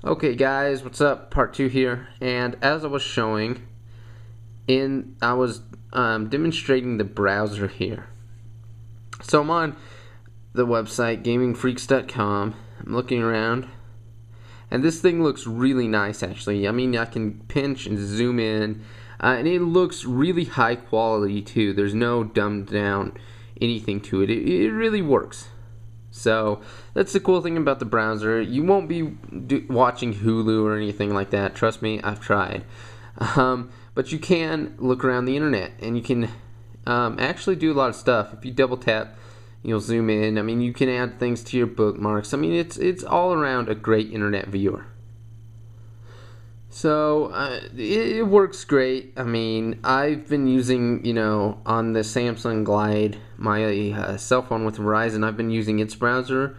Okay guys, what's up? Part 2 here, and as I was showing, I was demonstrating the browser here. So I'm on the website gamingfreaks.com. I'm looking around, and this thing looks really nice actually. I mean, I can pinch and zoom in, and it looks really high quality too. There's no dumbed down anything to it. It really works. So that's the cool thing about the browser. You won't be watching Hulu or anything like that. Trust me, I've tried. But you can look around the internet, and you can actually do a lot of stuff. If you double tap, you'll zoom in. I mean, you can add things to your bookmarks. I mean, it's all around a great internet viewer. So it works great. I mean, I've been using, on the Samsung Glide, my cell phone with Verizon, I've been using its browser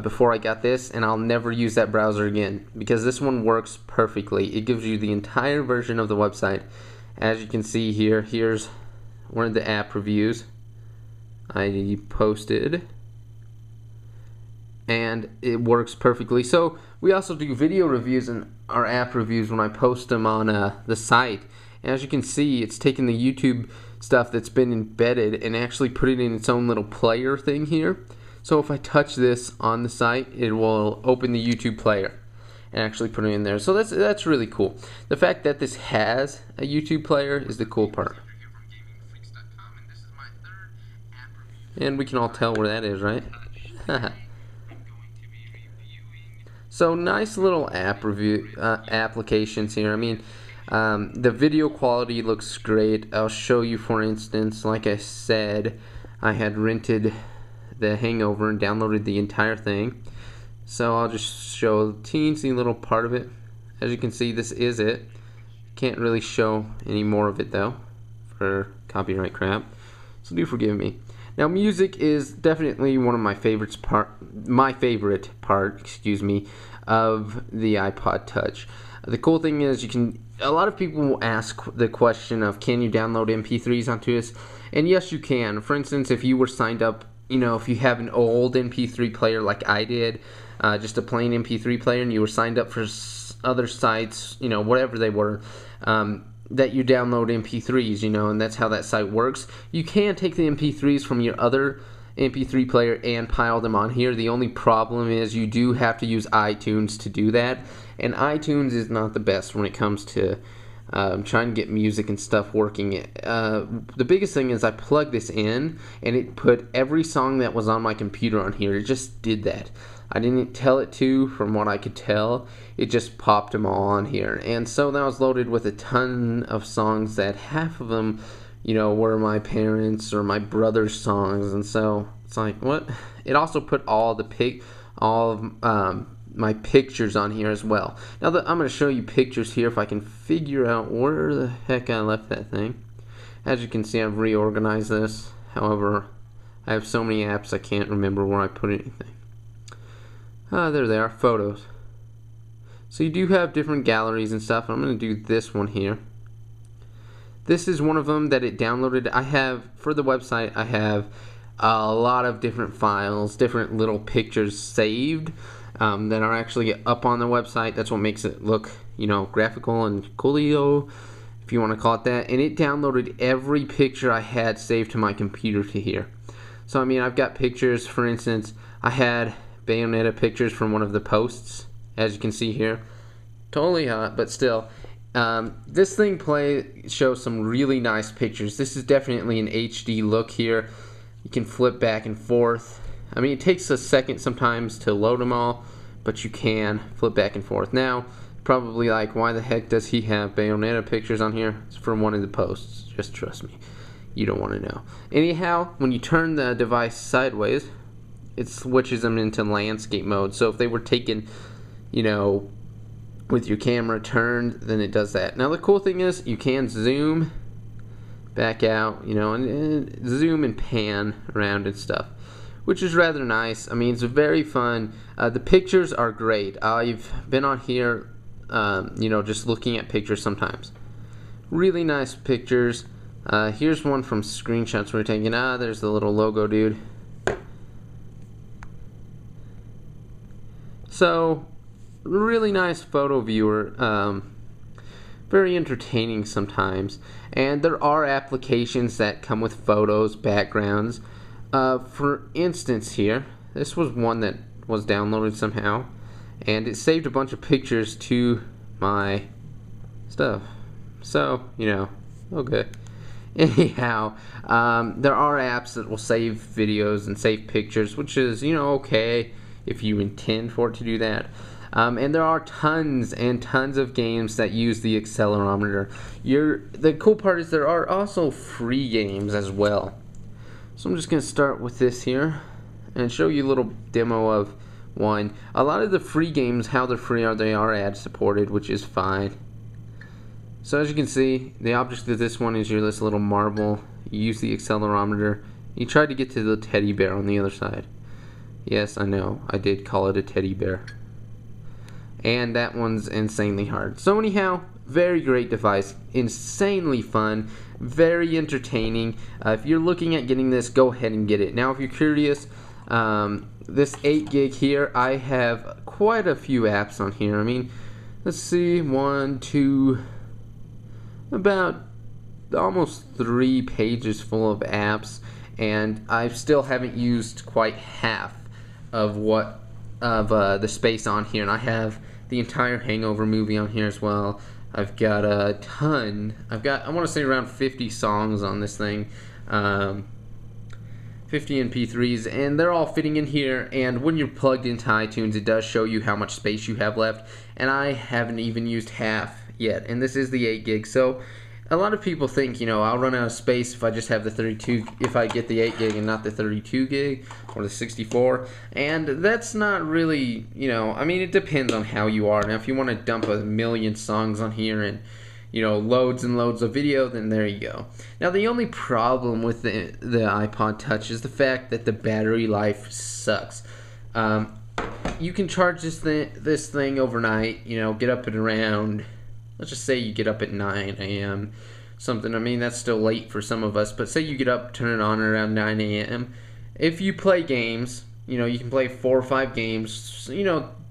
before I got this, and I'll never use that browser again because this one works perfectly. It gives you the entire version of the website. As you can see here, here's one of the app reviews I posted, and it works perfectly. So we also do video reviews and our app reviews when I post them on the site. And as you can see, it's taken the YouTube stuff that's been embedded and actually put it in its own little player thing here. So if I touch this on the site, it will open the YouTube player and actually put it in there. So that's really cool. The fact that this has a YouTube player is the cool part. And we can all tell where that is, right? So nice little app review applications here. I mean, the video quality looks great. I'll show you, for instance, like I said, I had rented The Hangover and downloaded the entire thing. So I'll just show a teensy little part of it. As you can see, this is it. Can't really show any more of it though, for copyright crap. So do forgive me. Now, music is definitely one of my favorite part, excuse me, of the iPod Touch. The cool thing is a lot of people will ask the question of, can you download MP3s onto this? And yes, you can. For instance, if you were signed up, if you have an old MP3 player like I did, just a plain MP3 player, and you were signed up for other sites, whatever they were, that you download MP3s, and that's how that site works. You can take the MP3s from your other MP3 player and pile them on here. The only problem is you do have to use iTunes to do that, and iTunes is not the best when it comes to trying to get music and stuff working. The biggest thing is I plugged this in, and it put every song that was on my computer on here. It just did that. I didn't tell it to, from what I could tell. It just popped them all on here. And so that was loaded with a ton of songs that half of them, were my parents' or my brother's songs. And so it's like, what? It also put all of my pictures on here as well. Now I'm going to show you pictures here if I can figure out where the heck I left that thing. As you can see, I've reorganized this. However, I have so many apps I can't remember where I put anything. There they are, photos. So you do have different galleries and stuff. I'm going to do this one here. This is one of them that it downloaded. For the website, I have a lot of different files, different little pictures saved that are actually up on the website. That's what makes it look, graphical and coolio, if you want to call it that. And it downloaded every picture I had saved to my computer to here. So, I mean, I've got pictures, for instance, I had Bayonetta pictures from one of the posts, as you can see here. Totally hot, but still. This thing shows some really nice pictures. This is definitely an HD look here. You can flip back and forth. I mean, it takes a second sometimes to load them all, but you can flip back and forth. Now, probably like, why the heck does he have Bayonetta pictures on here? It's from one of the posts. Just trust me. You don't want to know. Anyhow, when you turn the device sideways, it switches them into landscape mode. So if they were taken, with your camera turned, then it does that. Now the cool thing is you can zoom back out, and zoom and pan around and stuff, which is rather nice. I mean, it's very fun. The pictures are great. I've been on here, just looking at pictures sometimes. Really nice pictures. Here's one from screenshots we're taking. There's the little logo dude. So really nice photo viewer. Very entertaining sometimes. And there are applications that come with photos, backgrounds. For instance here, this was one that was downloaded somehow, and it saved a bunch of pictures to my stuff. So, okay. Anyhow, there are apps that will save videos and save pictures, which is, okay if you intend for it to do that. And there are tons and tons of games that use the accelerometer. The cool part is there are also free games as well. So I'm just going to start with this here and show you a little demo of one. A lot of the free games, how they're free, they are ad supported, which is fine. So as you can see, the object of this one is this little marble. You use the accelerometer. You try to get to the teddy bear on the other side. Yes, I know, I did call it a teddy bear. And that one's insanely hard. So anyhow, very great device, insanely fun, very entertaining. If you're looking at getting this, go ahead and get it. Now if you're curious, this 8 gig here, I have quite a few apps on here. I mean, let's see, 1, 2, about almost 3 pages full of apps, and I still haven't used quite half of the space on here. And I have the entire Hangover movie on here as well. I've got a ton. I want to say around 50 songs on this thing, 50 MP3s, and they're all fitting in here. And when you're plugged into iTunes, it does show you how much space you have left, and I haven't even used half yet. And this is the 8 gig, so a lot of people think, I'll run out of space if I just have the 32, if I get the 8 gig and not the 32 gig or the 64. And that's not really, I mean, it depends on how you are. Now, if you want to dump a million songs on here and, loads and loads of video, then there you go. Now, the only problem with the iPod Touch is the fact that the battery life sucks. You can charge this thing overnight, get up at around, let's just say you get up at 9 a.m. something. I mean, that's still late for some of us, but say you get up, turn it on around 9 a.m. If you play games, you can play 4 or 5 games,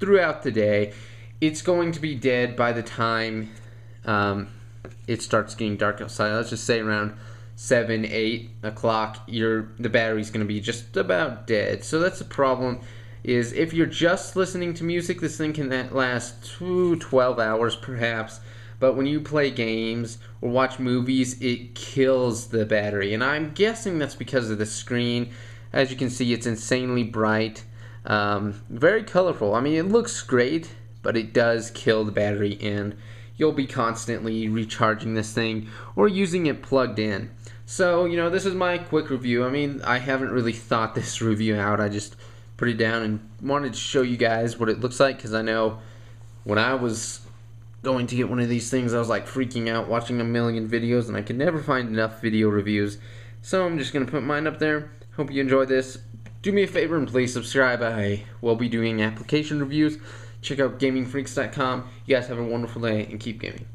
throughout the day. It's going to be dead by the time it starts getting dark outside. Let's just say around 7, 8 o'clock, the battery's going to be just about dead. So that's the problem. Is if you're just listening to music, this thing can last 12 hours perhaps. But when you play games or watch movies, it kills the battery. And I'm guessing that's because of the screen. As you can see, it's insanely bright, very colorful. I mean, it looks great, but it does kill the battery, and you'll be constantly recharging this thing or using it plugged in. So, this is my quick review. I mean, I haven't really thought this review out. I just put it down and wanted to show you guys what it looks like, because I know when I was going to get one of these things, I was like freaking out watching a million videos, and I could never find enough video reviews. So I'm just going to put mine up there. Hope you enjoyed this. Do me a favor and please subscribe. I will be doing application reviews. Check out gamingfreaks.com. You guys have a wonderful day and keep gaming.